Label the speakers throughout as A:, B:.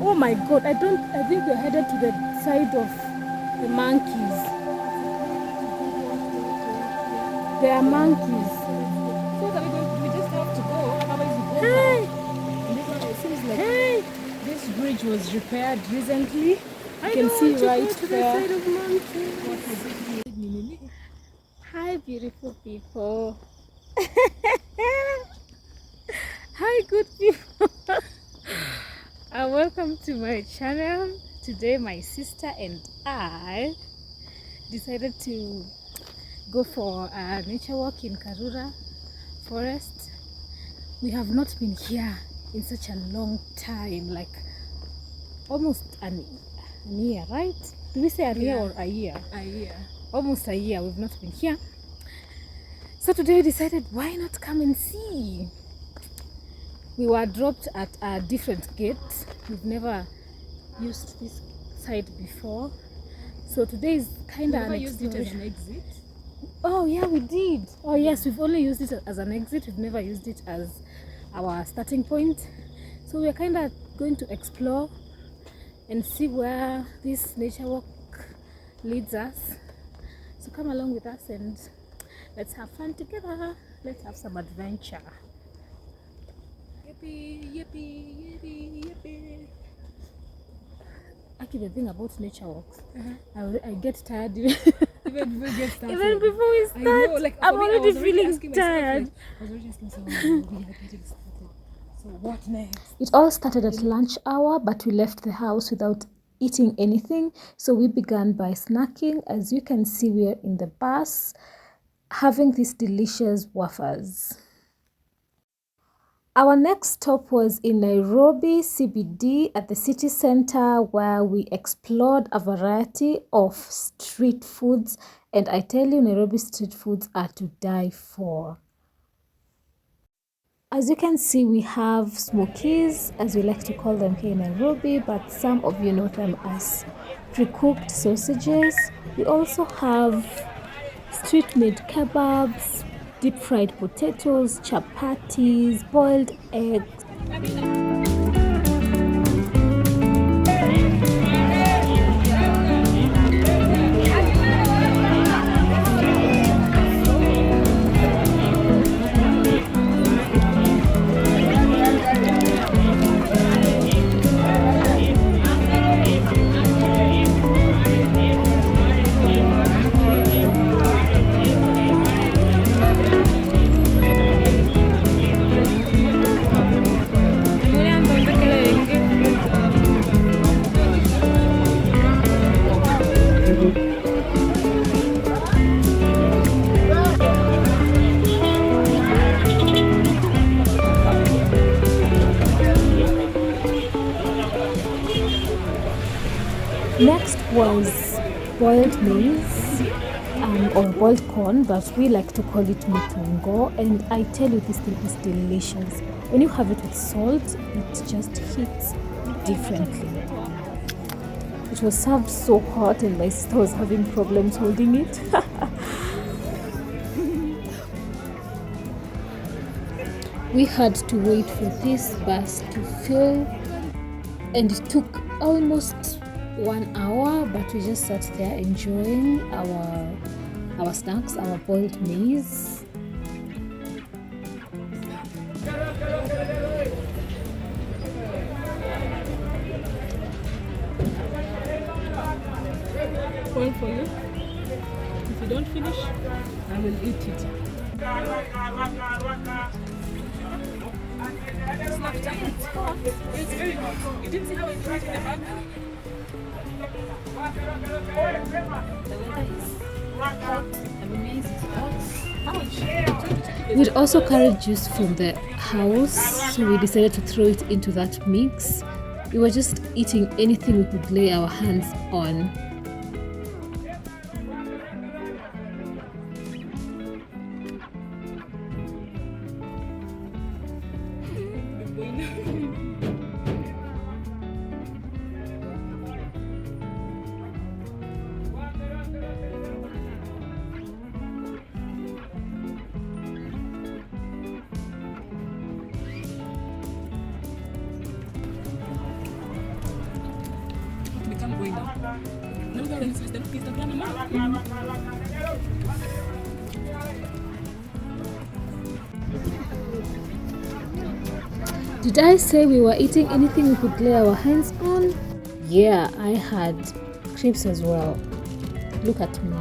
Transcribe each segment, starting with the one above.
A: Oh my god, I think we're headed to the side of the monkeys. There are monkeys.
B: So we just have to go, otherwise we go
A: Hey!
B: back. And this one, it seems like
A: Hey!
B: this bridge was repaired recently. You
A: I
B: can
A: don't
B: see
A: want to
B: right
A: go to
B: there.
A: the side of monkeys. Hi, beautiful people. Hi, good people. Welcome to my channel. Today my sister and I decided to go for a nature walk in Karura forest. We have not been here in such a long time, like almost an year, right? Do we say a year or a year?
B: A year.
A: Almost a year we've not been here. So today we decided, why not come and see? We were dropped at a different gate. We've never used this side before. So today is kind of an
B: used it as an exit.
A: Oh yeah, we did. Oh yes, we've only used it as an exit. We've never used it as our starting point. So we're kind of going to explore and see where this nature walk leads us. So come along with us and let's have fun together. Let's have some adventure.
B: Yippee, yippee, yippee, yippee.
A: Actually, the thing about nature walks, I get tired
B: Even before we get started.
A: even before we start.
B: I know, like,
A: I'm
B: for me,
A: already
B: I was
A: feeling
B: asking myself,
A: tired.
B: like, I was already asking someone, we are getting started. So what next?
A: It all started at lunch hour, but we left the house without eating anything. So we began by snacking. As you can see, we are in the bus having these delicious wafers. Our next stop was in Nairobi CBD at the city center, where we explored a variety of street foods, and I tell you, Nairobi street foods are to die for. As you can see, we have smokies, as we like to call them here in Nairobi, but some of you know them as pre-cooked sausages. We also have street-made kebabs, deep-fried potatoes, chapatis, boiled eggs. Next was boiled maize or boiled corn, but we like to call it mutungo, and I tell you, this thing is delicious. When you have it with salt, it just hits differently. It was served so hot and my sister was having problems holding it. We had to wait for this bus to fill, and it took almost 1 hour, but we just sat there enjoying our snacks, our boiled maize.
B: One for you. If you don't finish, I will eat it. It's very hot. You didn't see how it was in the back? The weather is hot. I mean, maize is hot. Ouch.
A: We'd also carried juice from the house, so we decided to throw it into that mix. We were just eating anything we could lay our hands on.
B: going down.
A: Did I say we were eating anything we could lay our hands on? Yeah, I had crepes as well. Look at me.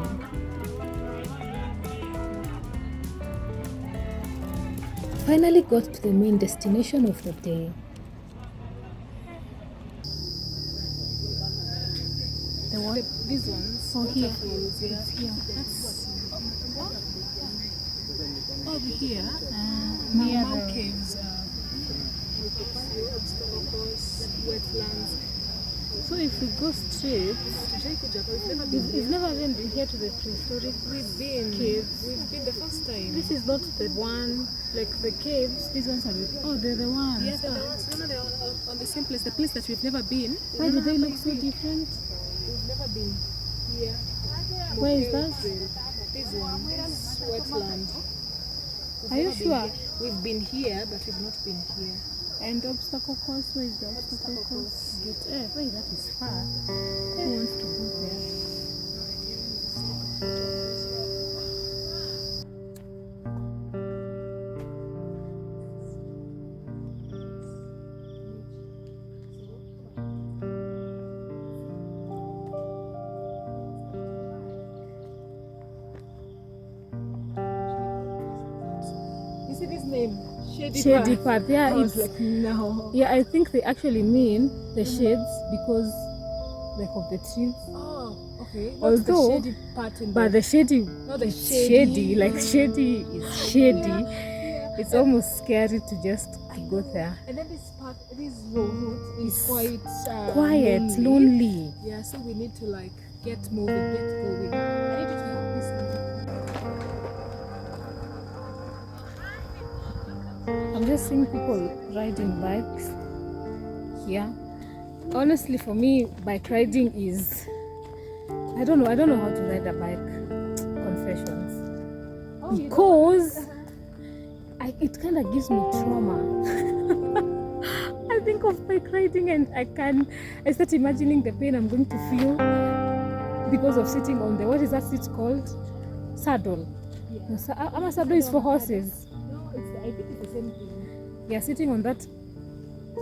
A: Finally got to the main destination of the day.
B: These ones.
A: Oh, here.
B: It's here. Over here.
A: Near
B: Mau
A: the-
B: caves. Obstacles, wetlands.
A: So if we go straight, we've never even been here to the prehistoric caves.
B: We've been the first time.
A: This is not the one, like the caves. These ones are they're the ones.
B: Yeah, they're on the same place, the place that we've never been.
A: Why do they look so different?
B: We've never been here.
A: Where is that?
B: This one, this wetland.
A: Are you sure?
B: We've been here, but we've not been here.
A: And obstacle course, where is the obstacle course? Wait, that is far. Who wants to go there?
B: You see this name?
A: Shady path. Yeah,
B: I was
A: it's
B: like, no.
A: yeah. I think they actually mean the shades because like of the trees.
B: Oh, okay.
A: Although-
B: the shady part in
A: But the shady,
B: not the
A: shady, like shady is shady. It's almost scary to just go there.
B: And then this part, this road is
A: It's
B: quite
A: Quiet, lonely.
B: Yeah, so we need to like get moving, get going. I need you to help this one.
A: I'm just seeing people riding bikes here. Honestly, for me, bike riding is I don't know how to ride a bike. Confessions, because it kind of gives me trauma. I think of bike riding and I start imagining the pain I'm going to feel because of sitting on the, what is that seat called? Saddle.
B: Yeah.
A: No, a saddle is for horses.
B: No, I think it's the same thing.
A: Yeah, sitting on that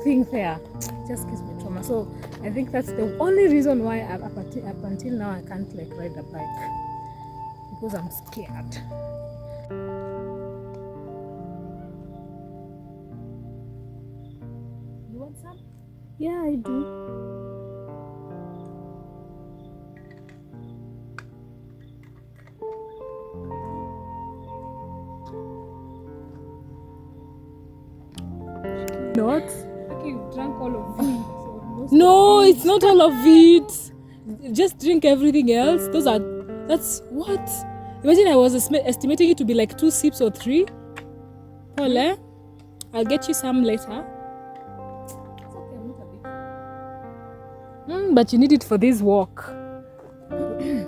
A: thing there just gives me trauma. So I think that's the only reason why up until now I can't like ride a bike, because I'm scared.
B: You want some?
A: Yeah, I do. Not?
B: Okay, you've drank all of it. So most
A: No, it's not all of it. Just drink everything else. That's what? Imagine I was estimating it to be like 2 sips or 3. Paul, I'll get you some later.
B: it's okay, I'm not a big.
A: But you need it for this walk.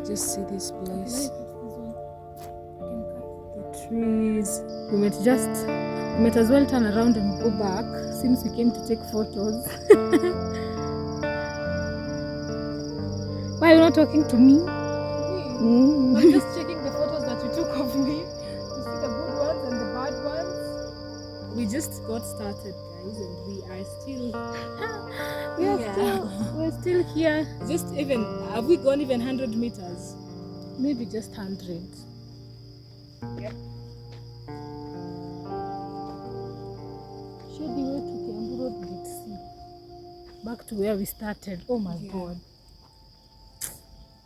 B: Just see this place.
A: The trees. We might as well turn around and go back since we came to take photos. Why are you not talking to me?
B: I'm just checking the photos that you took of me. You see the good ones and the bad ones. We just got started, guys, and we are still.
A: We're still here.
B: Just even. Have we gone even 100 meters?
A: Maybe just 100.
B: Yep.
A: Shady way to Kiambu Road, did see. Back to where we started. Oh my
B: Yeah.
A: God.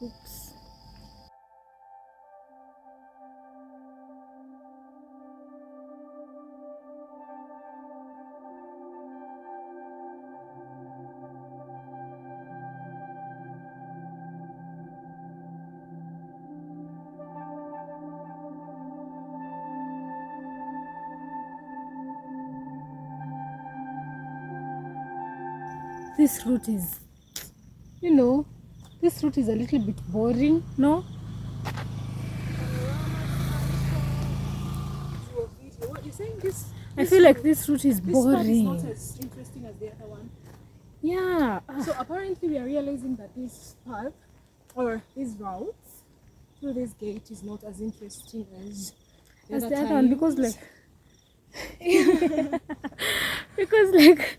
A: Oops. This route is, this route is a little bit boring, no?
B: What you're saying? This
A: I feel like this route is
B: part is not
A: boring.
B: as interesting as the other one.
A: Yeah.
B: So apparently we are realizing that this path or these routes through this gate is not as interesting as the
A: That's
B: other
A: the other one because
B: times.
A: because like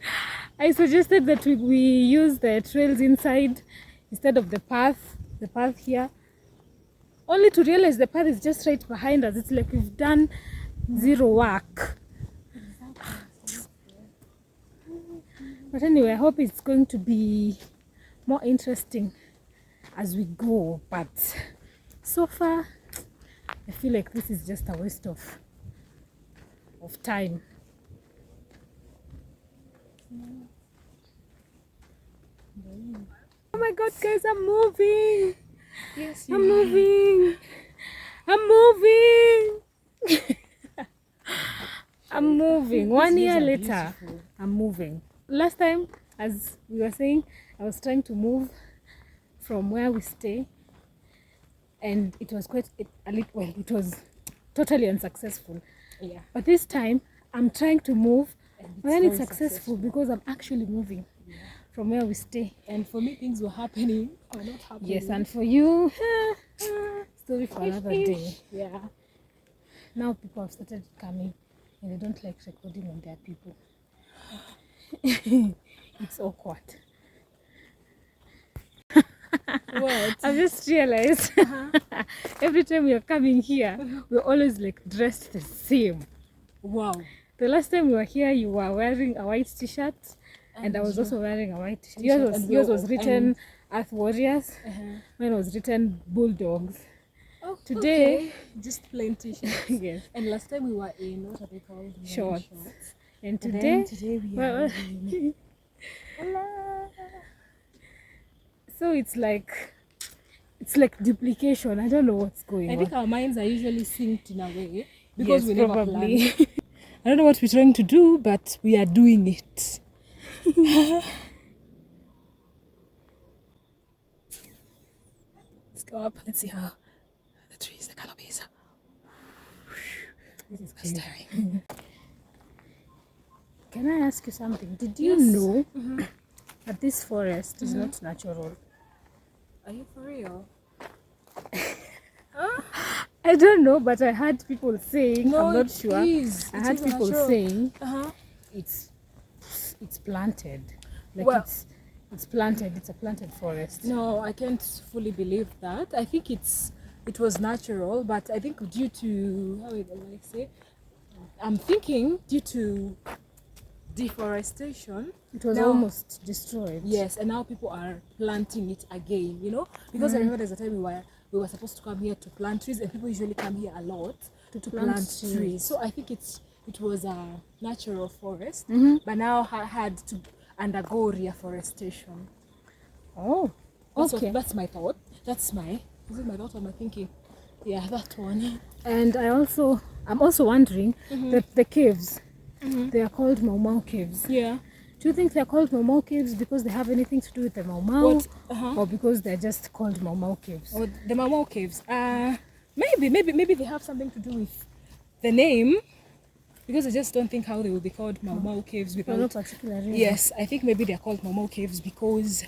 A: I suggested that we use the trails inside instead of the path here, only to realize the path is just right behind us. It's like we've done zero work. But anyway, I hope it's going to be more interesting as we go, but so far I feel like this is just a waste of time. Oh my god, guys, I'm moving.
B: Yes,
A: I'm moving. I'm moving. I'm moving. 1 year later, I'm moving. Last time, as we were saying, I was trying to move from where we stay, and it was it was totally unsuccessful.
B: Yeah.
A: But this time, I'm trying to move, and then it's successful because I'm actually moving from where we stay.
B: And for me, things were happening or not happening.
A: Yes, and for you, story for another day.
B: Yeah.
A: Now people have started coming, and they don't like recording when there are people. It's awkward.
B: What?
A: I've just realized every time we are coming here, we're always like dressed the same.
B: Wow.
A: The last time we were here, you were wearing a white t-shirt, and I was also wearing a white t-shirt. Yours was written Earth Warriors. Mine was written Bulldogs.
B: Oh,
A: today,
B: okay. Just plain t-shirts.
A: Yes.
B: And last time we were in, what are they called?
A: Shorts. And
B: today we
A: well,
B: are in...
A: so it's like duplication. I don't know what's going on.
B: I think our minds are usually synced in a way because we never
A: probably.
B: plan. I don't know what we're trying to do, but we are doing it. Let's go up. Let's see how the trees, the canopies.
A: This is
B: staring.
A: Can I ask you something? Did you know that this forest is not natural?
B: Are you for real?
A: I don't know, but I heard people saying,
B: No,
A: I'm not sure.
B: Is.
A: I heard people saying it's planted. Like
B: well,
A: it's planted. It's a planted forest.
B: No, I can't fully believe that. I think it was natural, but I think due to I'm thinking due to deforestation,
A: it was
B: now,
A: almost destroyed.
B: Yes, and now people are planting it again. You know, because I remember there's a time we were supposed to come here to plant trees, and people usually come here a lot to plant trees. So I think it was a natural forest, but now had to undergo reforestation.
A: Oh, okay.
B: That's my thought. Is it my thought or my thinking? Yeah, that one.
A: And I'm also wondering the caves. They are called Mau Mau caves.
B: Yeah.
A: Do you think they're called Mau Mau caves because they have anything to do with the Mau Mau, or because they're just called Mau Mau caves?
B: Or the Mau Mau caves. Maybe they have something to do with the name, because I just don't think how they will be called Mau Mau caves
A: For no particular reason.
B: Yes, I think maybe they're called Mau Mau caves because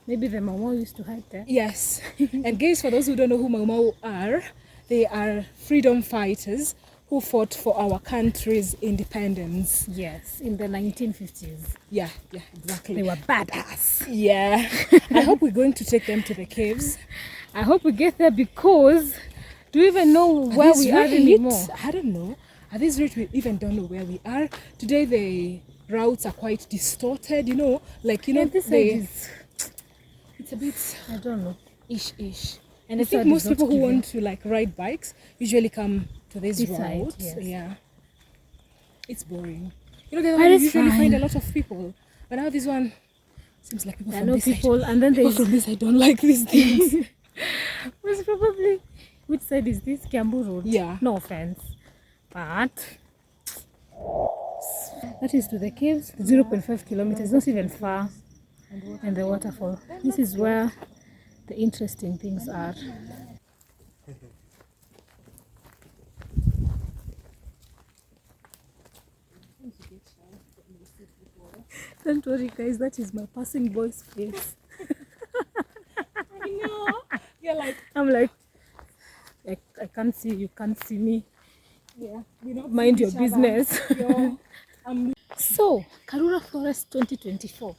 A: maybe the Mau Mau used to hide there.
B: Yes. And guys, for those who don't know who Mau Mau are, they are freedom fighters who fought for our country's independence.
A: Yes, in the 1950s.
B: Yeah, exactly.
A: They were badass.
B: Yeah. I hope we're going to take them to the caves.
A: I hope we get there, because do we even know where we are anymore?
B: I don't know. At this rate, we even don't know where we are. Today, the routes are quite distorted, you know. Like,
A: this side is...
B: It's a bit...
A: I don't know.
B: Ish. And I think most people who want to, like, ride bikes usually come to this route.
A: Side, yes.
B: Yeah. It's boring. You know, you usually find a lot of people. But now this one seems like people from this side.
A: And then
B: people from this side don't like these things.
A: Most probably... Which side is this? Kiambu Road?
B: Yeah.
A: No offense. But... that is to the caves. 0.5 kilometers. Not even far. And the waterfall. This is where the interesting things are. Don't worry, guys. That is my passing boy's face.
B: I know. You're like,
A: I'm like, I can't see you. Can't see me.
B: yeah. We don't
A: Mind
B: see
A: your
B: each other.
A: business.
B: Yo,
A: So, Karura Forest 2024.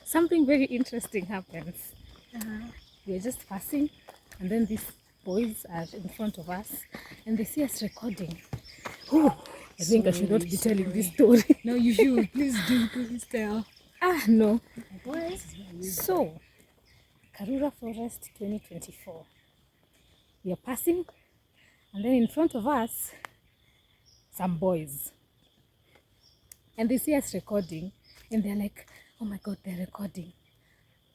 A: Something very interesting happens. We are just passing, and then these boys are in front of us, and they see us recording. Oh, I think I should not be telling this story.
B: No, you should. Please do. Please tell.
A: No. So, Karura Forest 2024. We are passing, and then in front of us, some boys. And they see us recording, and they're like, oh my God, they're recording.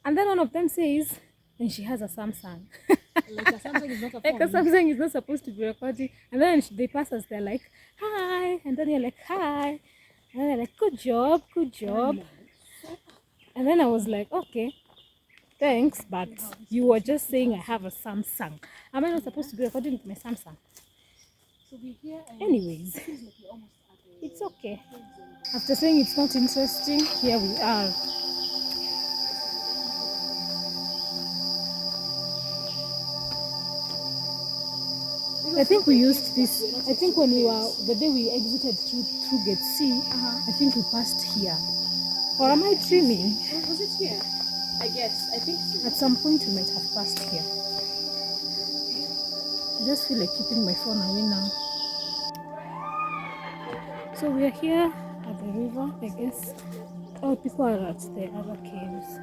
A: And then one of them says, and she has a Samsung.
B: Like a Samsung is not a phone.
A: Like a Samsung is not supposed to be recording. And then they pass us, they're like, hi. And then you're like, hi. And then they're like, good job, good job. And then I was like, okay, thanks, but you were just saying I have a Samsung. Am I not supposed to be recording with my Samsung?
B: So we're here and
A: Anyways,
B: it feels like we're almost at the
A: it's okay. After saying it's not interesting, here we are. I think we used this. I think when the day we exited through Gate C, I think we passed here. Or am I dreaming?
B: Was it here? I guess. I think so.
A: At some point we might have passed here. I just feel like keeping my phone away now. So we are here at the river, I guess. Oh, people are at the other caves.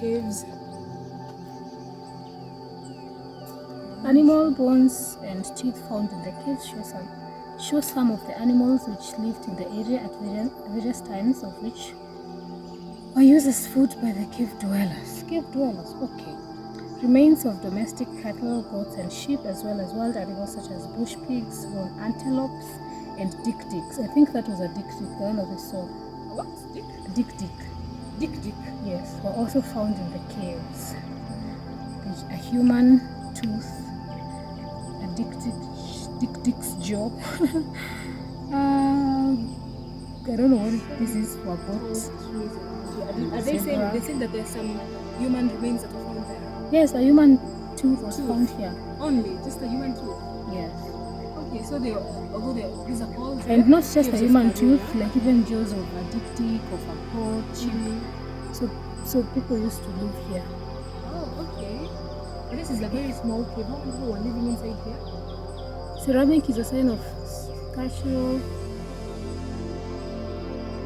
B: Caves.
A: Animal bones and teeth found in the caves show some of the animals which lived in the area at various times, of which were used as food by the cave dwellers. Cave dwellers, okay. Remains of domestic cattle, goats and sheep, as well as wild animals such as bush pigs, horned antelopes, and dik-diks. I think that was a dik-dik, the one that we saw.
B: What? Dick?
A: Dik-dik.
B: Dick.
A: Yes, were also found in the caves. A human tooth, a dik-dik's jaw. I don't know what this is for, but
B: Are they saying that there's some human remains that are found there?
A: yes, a human tooth was found here.
B: Only just a human tooth.
A: Yes.
B: Okay, so these are called.
A: And not just a
B: caves
A: human
B: of
A: tooth,
B: Karura.
A: like even jaws of a dik-dik, of a goat, sheep. So people used to live here.
B: Oh, okay. This is a very small cave. How many people were living inside here?
A: Ceramic is a sign of cultural.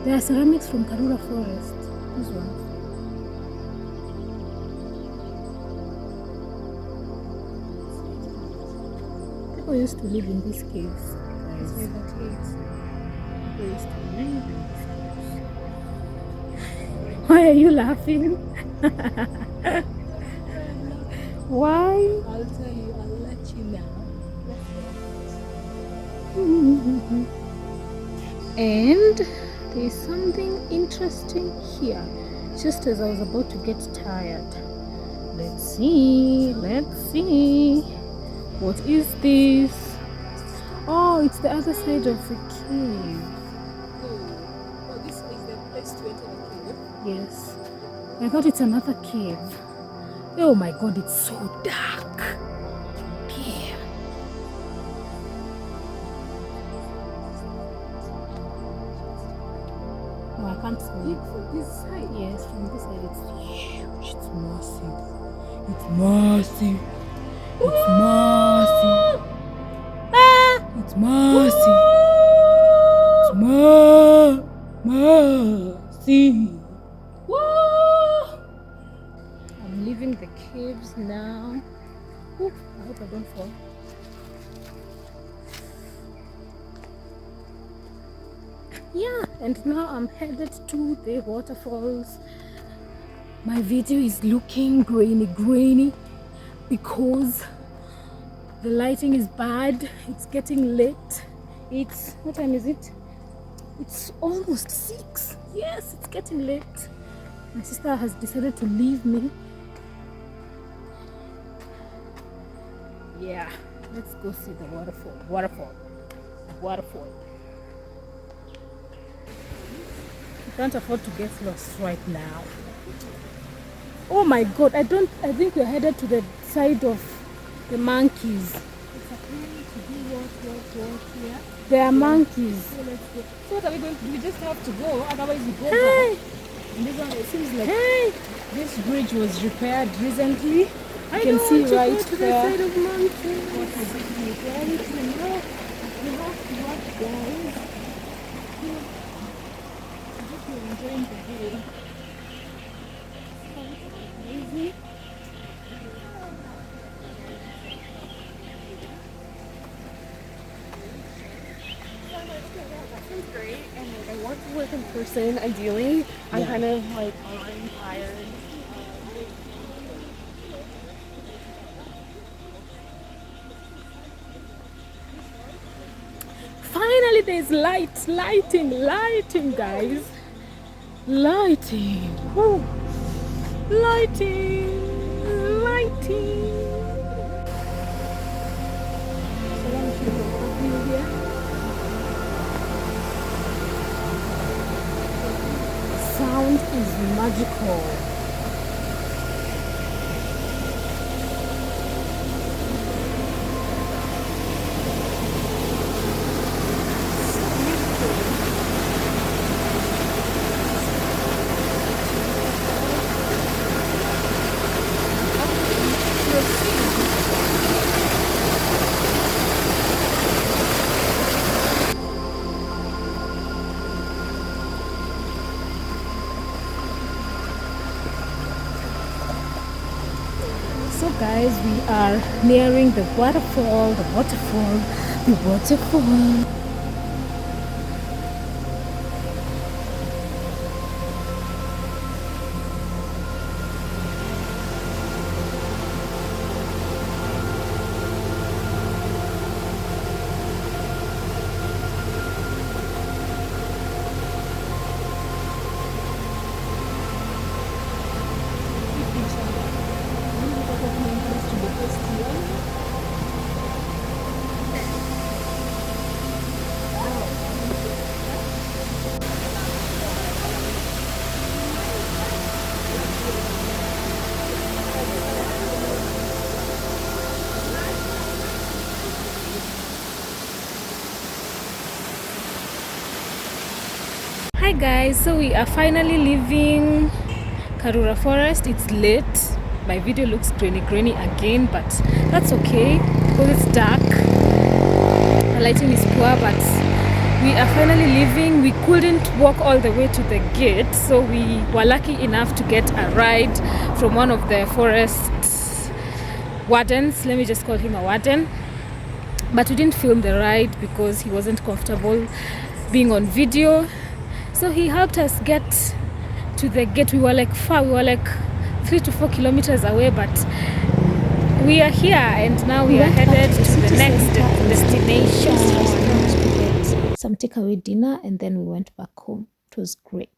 A: There are ceramics from Karura Forest. These ones. People used to live in these caves.
B: It's very caves.
A: People used to live in these caves. Why are you laughing? Why?
B: I'll tell you. I'll let you know.
A: And there is something interesting here. Just as I was about to get tired. Let's see. What is this? Oh, it's the other side of the cave.
B: Oh, this is the place to enter the cave.
A: Yes. I thought it's another cave.
B: Oh my god, it's so dark. Yeah.
A: No, I can't see.
B: From this side.
A: Yes, from this side it's
B: Huge. It's massive. It's massive. It's massive. It's massive. It's massive. Whoa!
A: I'm leaving the caves now.
B: Ooh, I hope I don't fall.
A: Yeah, and now I'm headed to the waterfalls. My video is looking grainy because the lighting is bad. It's getting late. It's, what time is it? It's almost 6. Yes, it's getting late. My sister has decided to leave me. Yeah, let's go see the waterfall. You can't afford to get lost right now. Oh my god, I think we're headed to the side of the monkeys.
B: It's appearing to be what, yeah?
A: There are monkeys.
B: So let's go. So what are we going to do? We just have to go, otherwise we go
A: Hey!
B: back. And this one, it seems like
A: Hey!
B: this bridge was repaired recently.
A: I
B: You can
A: don't
B: see
A: want to
B: right
A: go to the
B: there.
A: side of monkeys.
B: What is it repaired? You know, you have to watch, guys. I hope you're enjoying the day. Amazing.
C: It's great, and like I want to work in person ideally. I'm kind of like online tired.
A: Finally, there's lighting, guys. Lighting. Woo. Lighting. So let me show you the view here. Sound is magical. So guys, we are nearing the waterfall. Hi guys, so we are finally leaving Karura forest. It's late. My video looks grainy again, but that's okay because it's dark. The lighting is poor, but we are finally leaving. We couldn't walk all the way to the gate, so we were lucky enough to get a ride from one of the forest wardens. Let me just call him a warden. But we didn't film the ride because he wasn't comfortable being on video. So he helped us get to the gate. We were like 3 to 4 kilometers away, but we are here and now we are headed to the next destination. Some takeaway dinner and then we went back home. It was great.